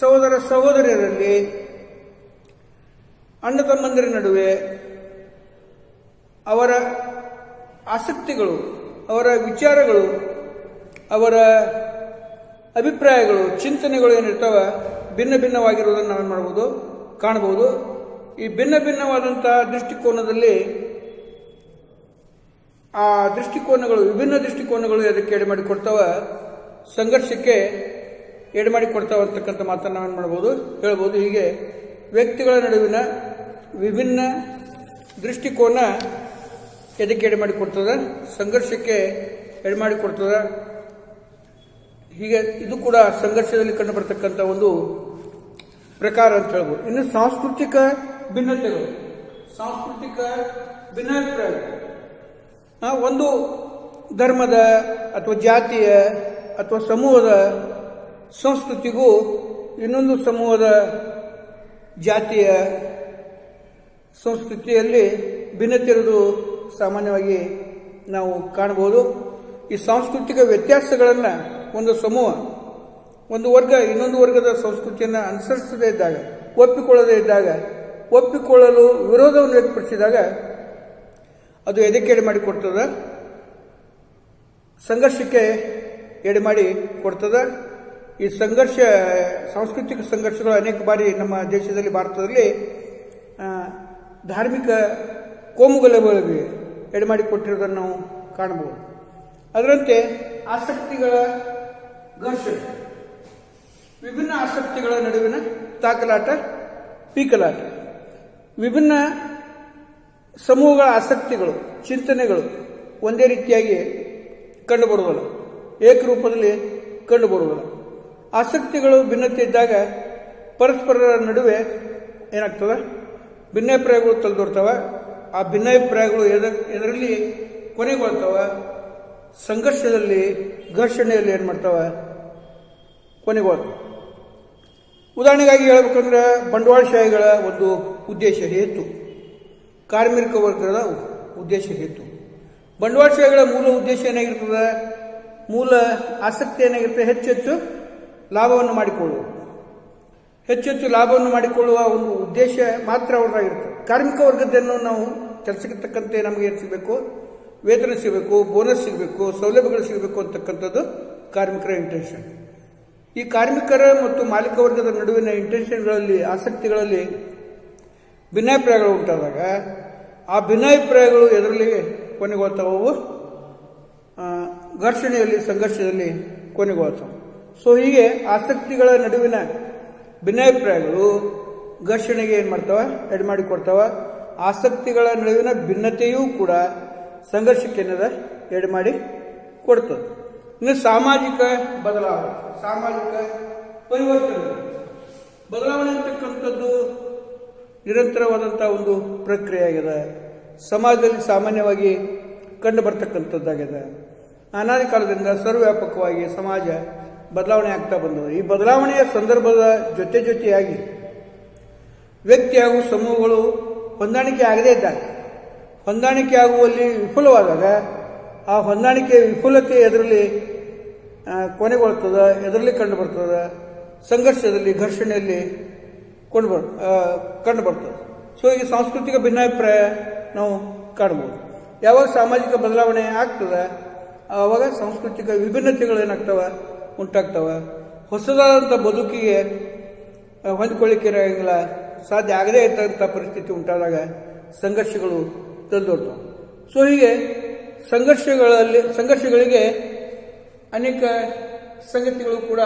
ಸಹೋದರ ಸಹೋದರಿಯರಲ್ಲಿ, ಅಣ್ಣ ತಮ್ಮಂದಿರ ನಡುವೆ ಅವರ ಆಸಕ್ತಿಗಳು, ಅವರ ವಿಚಾರಗಳು, ಅವರ ಅಭಿಪ್ರಾಯಗಳು, ಚಿಂತನೆಗಳು ಏನಿರ್ತಾವ ಭಿನ್ನ ಭಿನ್ನವಾಗಿರುವುದನ್ನು ನಾವೇನು ಮಾಡಬಹುದು, ಕಾಣಬಹುದು. ಈ ಭಿನ್ನ ಭಿನ್ನವಾದಂತಹ ದೃಷ್ಟಿಕೋನದಲ್ಲಿ ಆ ದೃಷ್ಟಿಕೋನಗಳು, ವಿಭಿನ್ನ ದೃಷ್ಟಿಕೋನಗಳು ಅದಕ್ಕೆ ಎಡೆ ಮಾಡಿ ಕೊಡ್ತಾವ, ಸಂಘರ್ಷಕ್ಕೆ ಎಡೆ ಮಾಡಿ ಕೊಡ್ತಾವ ಅಂತಕ್ಕಂಥ ಮಾತನ್ನು ನಾವೇನು ಮಾಡಬಹುದು, ಹೇಳ್ಬೋದು. ಹೀಗೆ ವ್ಯಕ್ತಿಗಳ ನಡುವಿನ ವಿಭಿನ್ನ ದೃಷ್ಟಿಕೋನ ಎದಕ್ಕೆ ಎಡೆ ಮಾಡಿ ಕೊಡ್ತದೆ, ಸಂಘರ್ಷಕ್ಕೆ ಎಡೆ ಮಾಡಿ ಕೊಡ್ತದೆ. ಹೀಗೆ ಇದು ಕೂಡ ಸಂಘರ್ಷದಲ್ಲಿ ಕಂಡು ಬರತಕ್ಕಂಥ ಒಂದು ಪ್ರಕಾರ ಅಂತ ಹೇಳ್ಬೋದು. ಇನ್ನು ಸಾಂಸ್ಕೃತಿಕ ಭಿನ್ನತೆಗಳು, ಸಾಂಸ್ಕೃತಿಕ ಭಿನ್ನಾಭಿಪ್ರಾಯಗಳು. ಒಂದು ಧರ್ಮದ ಅಥವಾ ಜಾತಿಯ ಅಥವಾ ಸಮೂಹದ ಸಂಸ್ಕೃತಿಗೂ ಇನ್ನೊಂದು ಸಮೂಹದ ಜಾತಿಯ ಸಂಸ್ಕೃತಿಯಲ್ಲಿ ಭಿನ್ನತೆ ಇರುವುದು ಸಾಮಾನ್ಯವಾಗಿ ನಾವು ಕಾಣಬಹುದು. ಈ ಸಾಂಸ್ಕೃತಿಕ ವ್ಯತ್ಯಾಸಗಳನ್ನು ಒಂದು ಸಮೂಹ, ಒಂದು ವರ್ಗ ಇನ್ನೊಂದು ವರ್ಗದ ಸಂಸ್ಕೃತಿಯನ್ನು ಅನುಸರಿಸದೇ ಇದ್ದಾಗ, ಒಪ್ಪಿಕೊಳ್ಳದೇ ಇದ್ದಾಗ, ಒಪ್ಪಿಕೊಳ್ಳಲು ವಿರೋಧವನ್ನು ವ್ಯಕ್ತಪಡಿಸಿದಾಗ ಅದು ಎದಕ್ಕೆ ಎಡೆ ಮಾಡಿ ಕೊಡ್ತದೆ? ಸಂಘರ್ಷಕ್ಕೆ ಎಡೆ ಮಾಡಿ ಕೊಡ್ತದೆ. ಈ ಸಂಘರ್ಷ, ಸಾಂಸ್ಕೃತಿಕ ಸಂಘರ್ಷಗಳು ಅನೇಕ ಬಾರಿ ನಮ್ಮ ದೇಶದಲ್ಲಿ, ಭಾರತದಲ್ಲಿ ಧಾರ್ಮಿಕ ಕೋಮುಗಲಭೆಗಳಿಗೆ ಎಡೆ ಮಾಡಿ ಕೊಟ್ಟಿರೋದನ್ನು ನಾವು ಕಾಣಬಹುದು. ಅದರಂತೆ ಆಸಕ್ತಿಗಳ ಘರ್ಷಣೆ, ವಿಭಿನ್ನ ಆಸಕ್ತಿಗಳ ನಡುವಿನ ತಾಕಲಾಟ, ಪೀಕಲಾಟ, ವಿಭಿನ್ನ ಸಮೂಹಗಳ ಆಸಕ್ತಿಗಳು, ಚಿಂತನೆಗಳು ಒಂದೇ ರೀತಿಯಾಗಿ ಕಂಡುಬರುವುದಿಲ್ಲ, ಏಕರೂಪದಲ್ಲಿ ಕಂಡುಬರುವುದಿಲ್ಲ. ಆಸಕ್ತಿಗಳು ಭಿನ್ನತೆ ಇದ್ದಾಗ ಪರಸ್ಪರರ ನಡುವೆ ಏನಾಗ್ತವೆ? ಭಿನ್ನಾಭಿಪ್ರಾಯಗಳು ತಲೆದೋರ್ತವೆ. ಆ ಭಿನ್ನಾಭಿಪ್ರಾಯಗಳು ಎದರಲ್ಲಿ ಕೊನೆಗೊಳ್ತವೆ? ಸಂಘರ್ಷದಲ್ಲಿ, ಘರ್ಷಣೆಯಲ್ಲಿ ಏನು ಮಾಡ್ತವೆ? ಕೊನೆಗೊಳ್ತವೆ. ಉದಾಹರಣೆಗಾಗಿ ಹೇಳಬೇಕಂದ್ರೆ ಬಂಡವಾಳಶಾಹಿಗಳ ಒಂದು ಉದ್ದೇಶ ಹೇತು, ಕಾರ್ಮಿಕ ವರ್ಗದ ಉದ್ದೇಶ ಹೇತು. ಬಂಡವಾಳಶಾಹಿಗಳ ಮೂಲ ಉದ್ದೇಶ ಏನಾಗಿರ್ತದೆ? ಮೂಲ ಆಸಕ್ತಿ ಏನಾಗಿರ್ತದೆ? ಹೆಚ್ಚೆಚ್ಚು ಲಾಭವನ್ನು ಮಾಡಿಕೊಳ್ಳುವುದು, ಹೆಚ್ಚೆಚ್ಚು ಲಾಭವನ್ನು ಮಾಡಿಕೊಳ್ಳುವ ಒಂದು ಉದ್ದೇಶ ಮಾತ್ರ ಅವ್ರದ್ದಾಗಿರ್ತದೆ. ಕಾರ್ಮಿಕ ವರ್ಗದನ್ನು ನಾವು ಕೆಲಸಕ್ಕೆ ತಕ್ಕಂತೆ ನಮಗೆ ಏನು ಸಿಗಬೇಕು? ವೇತನ ಸಿಗಬೇಕು, ಬೋನಸ್ ಸಿಗಬೇಕು, ಸೌಲಭ್ಯಗಳು ಸಿಗಬೇಕು ಅಂತಕ್ಕಂಥದ್ದು ಕಾರ್ಮಿಕರ ಇಂಟೆನ್ಷನ್. ಈ ಕಾರ್ಮಿಕರ ಮತ್ತು ಮಾಲೀಕ ವರ್ಗದ ನಡುವಿನ ಇಂಟೆನ್ಷನ್ಗಳಲ್ಲಿ, ಆಸಕ್ತಿಗಳಲ್ಲಿ ಭಿನ್ನಾಭಿಪ್ರಾಯಗಳು ಉಂಟಾದಾಗ ಆ ಭಿನ್ನಾಭಿಪ್ರಾಯಗಳು ಎದರಲ್ಲಿ ಕೊನೆಗೊಳ್ತಾವು? ಘರ್ಷಣೆಯಲ್ಲಿ, ಸಂಘರ್ಷದಲ್ಲಿ ಕೊನೆಗೊಳ್ತಾವೆ. ಸೊ ಹೀಗೆ ಆಸಕ್ತಿಗಳ ನಡುವಿನ ಭಿನ್ನಾಭಿಪ್ರಾಯಗಳು ಘರ್ಷಣೆಗೆ ಏನು ಮಾಡ್ತಾವೆ? ಎಡೆ ಮಾಡಿ ಕೊಡ್ತಾವೆ. ಆಸಕ್ತಿಗಳ ನಡುವಿನ ಭಿನ್ನತೆಯೂ ಕೂಡ ಸಂಘರ್ಷಕ್ಕೆ ಏನದ? ಎಡೆ ಮಾಡಿ ಕೊಡ್ತದೆ. ಇನ್ನು ಸಾಮಾಜಿಕ ಬದಲಾವಣೆ, ಸಾಮಾಜಿಕ ಪರಿವರ್ತನೆ. ಬದಲಾವಣೆ ಅಂತಕ್ಕಂಥದ್ದು ನಿರಂತರವಾದಂತಹ ಒಂದು ಪ್ರಕ್ರಿಯೆ ಆಗಿದೆ. ಸಮಾಜದಲ್ಲಿ ಸಾಮಾನ್ಯವಾಗಿ ಕಂಡು ಬರ್ತಕ್ಕಂಥದ್ದಾಗಿದೆ. ಅನಾದಿ ಕಾಲದಿಂದ ಸರ್ವವ್ಯಾಪಕವಾಗಿ ಸಮಾಜ ಬದಲಾವಣೆ ಆಗ್ತಾ ಬಂದது. ಈ ಬದಲಾವಣೆಯ ಸಂದರ್ಭದ ಜೊತೆಯಾಗಿ ವ್ಯಕ್ತಿ ಹಾಗೂ ಸಮೂಹಗಳು ಹೊಂದಾಣಿಕೆ ಆಗದೇ ಇದ್ದಾಗ, ಹೊಂದಾಣಿಕೆ ಆಗುವಲ್ಲಿ ವಿಫಲವಾದಾಗ ಆ ಹೊಂದಾಣಿಕೆ ವಿಫಲತೆ ಎದರಲ್ಲಿ ಕೊನೆಗೊಳ್ತದೆ? ಎದರಲ್ಲಿ ಕಂಡು ಬರ್ತದೆ? ಸಂಘರ್ಷದಲ್ಲಿ, ಘರ್ಷಣೆಯಲ್ಲಿ ಕಂಡು ಬರ್ತದೆ. ಸೊ ಈ ಸಾಂಸ್ಕೃತಿಕ ಭಿನ್ನಾಭಿಪ್ರಾಯ ನಾವು ಕಾಣಬಹುದು. ಯಾವಾಗ ಸಾಮಾಜಿಕ ಬದಲಾವಣೆ ಆಗ್ತದೆ ಆವಾಗ ಸಾಂಸ್ಕೃತಿಕ ವಿಭಿನ್ನತೆಗಳು ಏನಾಗ್ತವೆ? ಉಂಟಾಗ್ತವೆ. ಹೊಸದಾದಂಥ ಬದುಕಿಗೆ ಹೊಂದಿಕೊಳ್ಳಿಕ್ಕೆ ಇರೋಂಗಿಲ್ಲ, ಸಾಧ್ಯ ಆಗದೇ ಇರ್ತಕ್ಕಂಥ ಪರಿಸ್ಥಿತಿ ಉಂಟಾದಾಗ ಸಂಘರ್ಷಗಳು ತಲೆದೋರ್ತವೆ. ಸೊ ಹೀಗೆ ಸಂಘರ್ಷಗಳಿಗೆ ಅನೇಕ ಸಂಗತಿಗಳು ಕೂಡ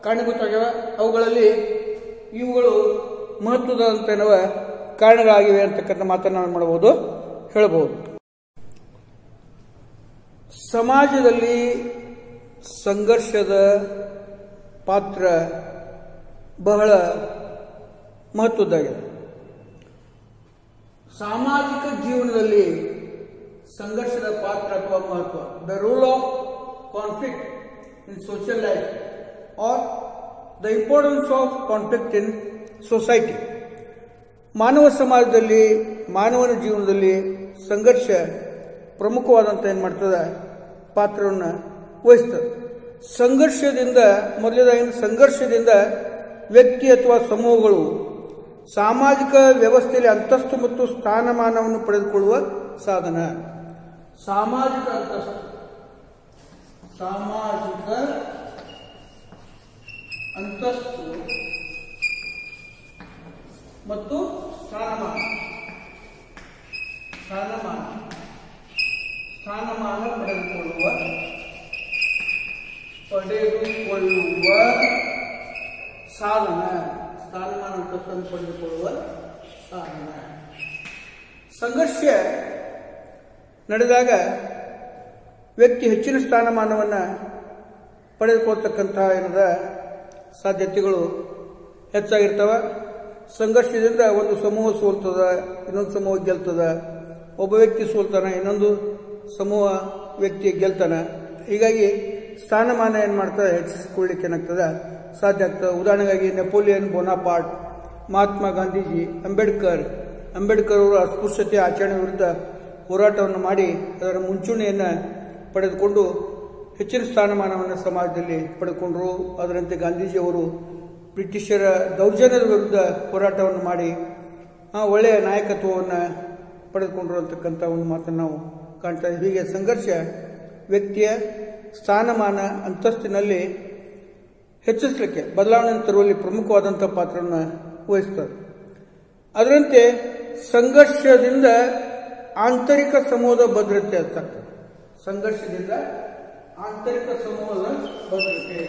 ಕಾರಣಭೂತವಾಗಿವೆ. ಅವುಗಳಲ್ಲಿ ಇವುಗಳು ಮಹತ್ವದಂತ ಕಾರಣಗಳಾಗಿವೆ ಅಂತಕ್ಕಂಥ ಮಾತನ್ನು ನಾವು ಮಾಡಬಹುದು, ಹೇಳಬಹುದು. ಸಮಾಜದಲ್ಲಿ ಸಂಘರ್ಷದ ಪಾತ್ರ ಬಹಳ ಮಹತ್ವದ್ದಾಗಿದೆ. ಸಾಮಾಜಿಕ ಜೀವನದಲ್ಲಿ ಸಂಘರ್ಷದ ಪಾತ್ರ ಅಥವಾ ಮಹತ್ವ, the role of conflict in social life are the importance of conflict in society. ಮಾನವ ಸಮಾಜದಲ್ಲಿ, ಮಾನವನ ಜೀವನದಲ್ಲಿ ಸಂಘರ್ಷ ಪ್ರಮುಖವಾದಂಥ ಏನು ಮಾಡ್ತದೆ? ಪಾತ್ರವನ್ನು ವಹಿಸ್ತದೆ. ಸಂಘರ್ಷದಿಂದ ವ್ಯಕ್ತಿ ಅಥವಾ ಸಮೂಹಗಳು ಸಾಮಾಜಿಕ ವ್ಯವಸ್ಥೆಯಲ್ಲಿ ಅಂತಸ್ತು ಮತ್ತು ಸ್ಥಾನಮಾನವನ್ನು ಪಡೆದುಕೊಳ್ಳುವ ಸಾಧನ. ಸಾಮಾಜಿಕ ಅಂತಸ್ತು, ಮತ್ತು ಸ್ಥಾನಮಾನ ಪಡೆದುಕೊಳ್ಳುವ ಸಾಧನ. ಸ್ಥಾನಮಾನ ಅಂತಸ್ತನ್ನು ಪಡೆದುಕೊಳ್ಳುವ ಸಾಧನ. ಸಂಘರ್ಷ ನಡೆದಾಗ ವ್ಯಕ್ತಿ ಹೆಚ್ಚಿನ ಸ್ಥಾನಮಾನವನ್ನು ಪಡೆದುಕೊಳ್ತಕ್ಕಂತಹ ಸಾಧ್ಯತೆಗಳು ಹೆಚ್ಚಾಗಿರ್ತವೆ. ಸಂಘರ್ಷದಿಂದ ಒಂದು ಸಮೂಹ ಸೋಲ್ತದ, ಇನ್ನೊಂದು ಸಮೂಹ ಗೆಲ್ತದ. ಒಬ್ಬ ವ್ಯಕ್ತಿ ಸೋಲ್ತಾನೆ, ಇನ್ನೊಂದು ಸಮೂಹ ವ್ಯಕ್ತಿ ಗೆಲ್ತಾನೆ. ಹೀಗಾಗಿ ಸ್ಥಾನಮಾನ ಏನು ಮಾಡ್ತದೆ ಹೆಚ್ಚಿಸಿಕೊಳ್ಳಿಕ್ಕೆ ಏನಾಗ್ತದೆ ಸಾಧ್ಯ ಆಗ್ತದೆ. ಉದಾಹರಣೆಗಾಗಿ ನೆಪೋಲಿಯನ್ ಬೋನಾಪಾರ್ಟ್, ಮಹಾತ್ಮ ಗಾಂಧೀಜಿ, ಅಂಬೇಡ್ಕರ್ ಅವರು ಅಸ್ಪೃಶ್ಯತೆ ಆಚರಣೆ ವಿರುದ್ಧ ಹೋರಾಟವನ್ನು ಮಾಡಿ ಅದರ ಮುಂಚೂಣಿಯನ್ನು ಪಡೆದುಕೊಂಡು ಹೆಚ್ಚಿನ ಸ್ಥಾನಮಾನವನ್ನು ಸಮಾಜದಲ್ಲಿ ಪಡೆದುಕೊಂಡರು. ಅದರಂತೆ ಗಾಂಧೀಜಿಯವರು ಬ್ರಿಟಿಷರ ದೌರ್ಜನ್ಯದ ವಿರುದ್ಧ ಹೋರಾಟವನ್ನು ಮಾಡಿ ಒಳ್ಳೆಯ ನಾಯಕತ್ವವನ್ನು ಪಡೆದುಕೊಂಡರು ಅಂತಕ್ಕಂಥ ಒಂದು ಮಾತನ್ನು ನಾವು ಕಾಣ್ತಾ ಇದ್ದೀವಿ. ಹೀಗೆ ಸಂಘರ್ಷ ವ್ಯಕ್ತಿಯ ಸ್ಥಾನಮಾನ ಅಂತಸ್ತಿನಲ್ಲಿ ಹೆಚ್ಚಿಸಲಿಕ್ಕೆ ಬದಲಾವಣೆ ತರುವಲ್ಲಿ ಪ್ರಮುಖವಾದಂಥ ಪಾತ್ರವನ್ನು ವಹಿಸ್ತದೆ. ಅದರಂತೆ ಸಂಘರ್ಷದಿಂದ ಆಂತರಿಕ ಸಮೂಹದ ಭದ್ರತೆ ಆಗ್ತದೆ. ಸಂಘರ್ಷದಿಂದ ಆಂತರಿಕ ಸಮೂಹದ ಭದ್ರತೆ,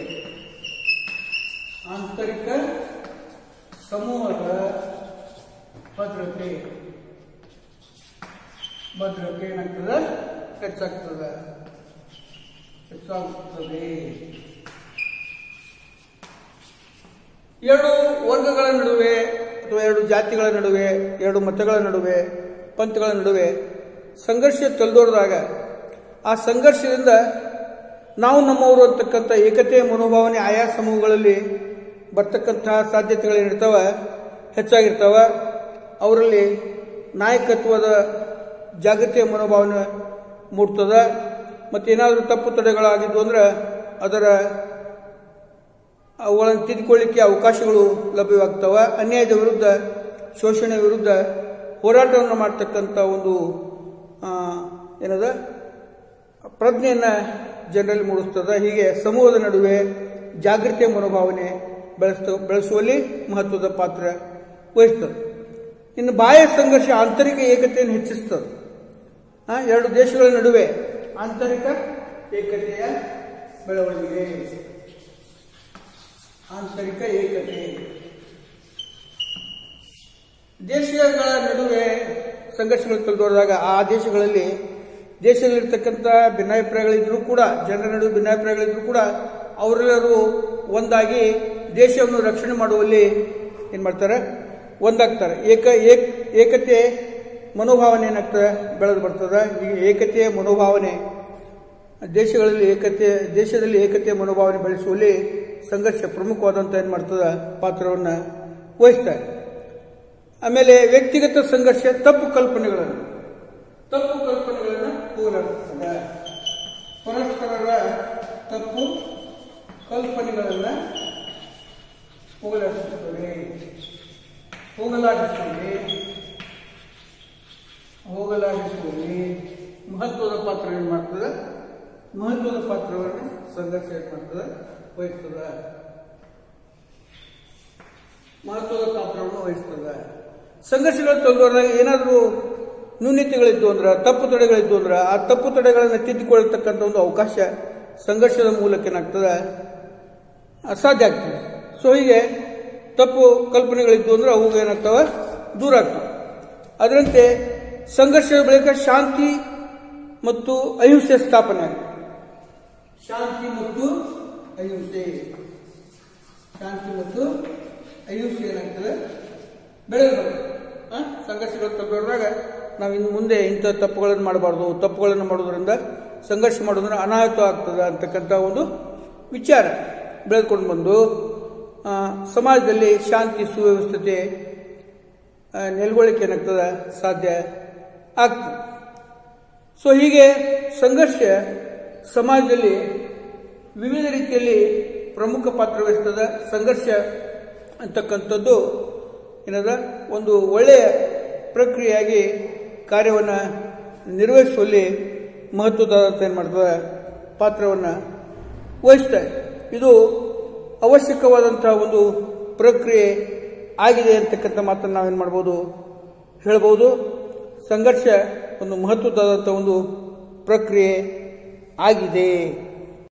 ಆಂತರಿಕ ಸಮೂಹದ ಭದ್ರತೆ ಏನಾಗ್ತದೆ ಹೆಚ್ಚಾಗ್ತದೆ. ಎರಡು ವರ್ಗಗಳ ನಡುವೆ ಅಥವಾ ಎರಡು ಜಾತಿಗಳ ನಡುವೆ, ಎರಡು ಮತಗಳ ನಡುವೆ, ಪಂಥಗಳ ನಡುವೆ ಸಂಘರ್ಷ ತಲೆದೋರಿದಾಗ ಆ ಸಂಘರ್ಷದಿಂದ ನಾವು ನಮ್ಮವರು ಅಂತಕ್ಕಂಥ ಏಕತೆಯ ಮನೋಭಾವನೆ ಆಯಾ ಸಮೂಹಗಳಲ್ಲಿ ಬರ್ತಕ್ಕಂತಹ ಸಾಧ್ಯತೆಗಳೇನಿರ್ತಾವ ಹೆಚ್ಚಾಗಿರ್ತಾವ. ಅವರಲ್ಲಿ ನಾಯಕತ್ವದ ಜಾಗೃತಿಯ ಮನೋಭಾವನೆ ಮೂಡ್ತದ. ಮತ್ತೇನಾದರೂ ತಪ್ಪು ತಡೆಗಳಾಗಿದ್ದು ಅಂದ್ರೆ ಅವುಗಳನ್ನು ತಿದ್ದುಕೊಳ್ಳಿಕ್ಕೆ ಅವಕಾಶಗಳು ಲಭ್ಯವಾಗ್ತವೆ. ಅನ್ಯಾಯದ ವಿರುದ್ಧ, ಶೋಷಣೆ ವಿರುದ್ಧ ಹೋರಾಟವನ್ನು ಮಾಡ್ತಕ್ಕಂಥ ಒಂದು ಪ್ರಜ್ಞೆಯನ್ನು ಜನರಲ್ಲಿ ಮೂಡಿಸ್ತದೆ. ಹೀಗೆ ಸಮೂಹದ ನಡುವೆ ಜಾಗೃತಿಯ ಮನೋಭಾವನೆ ಬೆಳೆಸುವಲ್ಲಿ ಮಹತ್ವದ ಪಾತ್ರ ವಹಿಸ್ತದೆ. ಇನ್ನು ಬಾಹ್ಯ ಸಂಘರ್ಷ ಆಂತರಿಕ ಏಕತೆಯನ್ನು ಹೆಚ್ಚಿಸ್ತದೆ. ಎರಡು ದೇಶಗಳ ನಡುವೆ ಆಂತರಿಕ ಏಕತೆಯ ಬೆಳವಣಿಗೆ, ಆಂತರಿಕ ಏಕತೆ. ದೇಶಗಳ ನಡುವೆ ಸಂಘರ್ಷಗಳು ತಲೆದೋರಿದಾಗ ಆ ದೇಶದಲ್ಲಿರ್ತಕ್ಕಂಥ ಭಿನ್ನಾಭಿಪ್ರಾಯಗಳಿದ್ರೂ ಕೂಡ, ಜನರ ನಡುವೆ ಭಿನ್ನಾಭಿಪ್ರಾಯಗಳಿದ್ರೂ ಕೂಡ ಅವರೆಲ್ಲರೂ ಒಂದಾಗಿ ದೇಶವನ್ನು ರಕ್ಷಣೆ ಮಾಡುವಲ್ಲಿ ಏನ್ ಮಾಡ್ತಾರೆ, ಒಂದಾಗ್ತಾರೆ. ಏಕತೆ ಮನೋಭಾವನೆ ಏನಾಗ್ತದೆ ಬೆಳೆದು ಬರ್ತದೆ. ಈ ಏಕತೆಯ ಮನೋಭಾವನೆ ದೇಶದಲ್ಲಿ ಏಕತೆಯ ಮನೋಭಾವನೆ ಬೆಳೆಸುವಲ್ಲಿ ಸಂಘರ್ಷ ಪ್ರಮುಖವಾದಂತ ಏನ್ ಮಾಡ್ತದ ಪಾತ್ರವನ್ನು ವಹಿಸ್ತಾರೆ. ಆಮೇಲೆ ವ್ಯಕ್ತಿಗತ ಸಂಘರ್ಷ ತಪ್ಪು ಕಲ್ಪನೆಗಳನ್ನು ಹೋಗಲಾಡಿಸುತ್ತದೆ. ಪರಸ್ಪರರ ತಪ್ಪು ಕಲ್ಪನೆಗಳನ್ನು ಹೋಗಲಾಡಿಸುತ್ತದೆ. ಮಹತ್ವದ ಪಾತ್ರ ಏನ್ ಮಾಡ್ತದೆ, ಮಹತ್ವದ ಪಾತ್ರವನ್ನು ಸಂಘರ್ಷ ಏನ್ ಮಾಡ್ತದೆ ವಹಿಸ್ತದೆ, ಮಹತ್ವದ ಪಾತ್ರವನ್ನು ವಹಿಸ್ತದೆ. ಸಂಘರ್ಷಗಳು ತಲೆದೋರಿದಾಗ ಏನಾದರೂ ನ್ಯೂನತೆಗಳಿದ್ದು ಅಂದ್ರೆ, ತಪ್ಪು ತಡೆಗಳಿದ್ದು ಅಂದ್ರೆ ಆ ತಪ್ಪು ತಡೆಗಳನ್ನು ತಿದ್ದುಕೊಳ್ಳತಕ್ಕಂಥ ಒಂದು ಅವಕಾಶ ಸಂಘರ್ಷದ ಮೂಲಕ ಏನಾಗ್ತದೆ ಅಸಾಧ್ಯ ಆಗ್ತದೆ. ಸೊ ಹೀಗೆ ತಪ್ಪು ಕಲ್ಪನೆಗಳಿದ್ದು ಅಂದ್ರೆ ಅವು ಏನಾಗ್ತವೆ ದೂರ ಆಗ್ತವೆ. ಅದರಂತೆ ಸಂಘರ್ಷದ ಬಳಿಕ ಶಾಂತಿ ಮತ್ತು ಅಹಿಂಸೆ ಸ್ಥಾಪನೆ, ಶಾಂತಿ ಮತ್ತು ಅಹಿಂಸೆ ಏನಾಗ್ತದೆ ಬೆಳೆದು ಸಂಘರ್ಷಗಳು ತಲೆದೋರಿದಾಗ ನಾವು ಇನ್ನು ಮುಂದೆ ಇಂಥ ತಪ್ಪುಗಳನ್ನು ಮಾಡಬಾರ್ದು, ತಪ್ಪುಗಳನ್ನು ಮಾಡೋದ್ರಿಂದ ಸಂಘರ್ಷ ಮಾಡೋದ್ರಿಂದ ಅನಾಹುತ ಆಗ್ತದೆ ಅಂತಕ್ಕಂಥ ಒಂದು ವಿಚಾರ ಬೆಳೆದುಕೊಂಡು ಬಂದು ಸಮಾಜದಲ್ಲಿ ಶಾಂತಿ ಸುವ್ಯವಸ್ಥತೆ ನೆಲೆಗೊಳ್ಳಿಕ್ಕೆ ಏನಾಗ್ತದೆ ಸಾಧ್ಯ ಆಗ್ತದೆ. ಸೊ ಹೀಗೆ ಸಂಘರ್ಷ ಸಮಾಜದಲ್ಲಿ ವಿವಿಧ ರೀತಿಯಲ್ಲಿ ಪ್ರಮುಖ ಪಾತ್ರ ವಹಿಸ್ತದೆ. ಸಂಘರ್ಷ ಅಂತಕ್ಕಂಥದ್ದು ಒಂದು ಒಳ್ಳೆಯ ಪ್ರಕ್ರಿಯೆಯಾಗಿ ಕಾರ್ಯವನ್ನು ನಿರ್ವಹಿಸುವಲ್ಲಿ ಮಹತ್ವದ ಏನು ಮಾಡ್ತದೆ ಪಾತ್ರವನ್ನು ವಹಿಸ್ತಾರೆ. ಇದು ಅವಶ್ಯಕವಾದಂತಹ ಒಂದು ಪ್ರಕ್ರಿಯೆ ಆಗಿದೆ ಅಂತಕ್ಕಂಥ ಮಾತನ್ನು ನಾವೇನು ಮಾಡ್ಬೋದು ಹೇಳ್ಬೋದು. ಸಂಘರ್ಷ ಒಂದು ಮಹತ್ವದಾದಂಥ ಒಂದು ಪ್ರಕ್ರಿಯೆ ಆಗಿದೆ.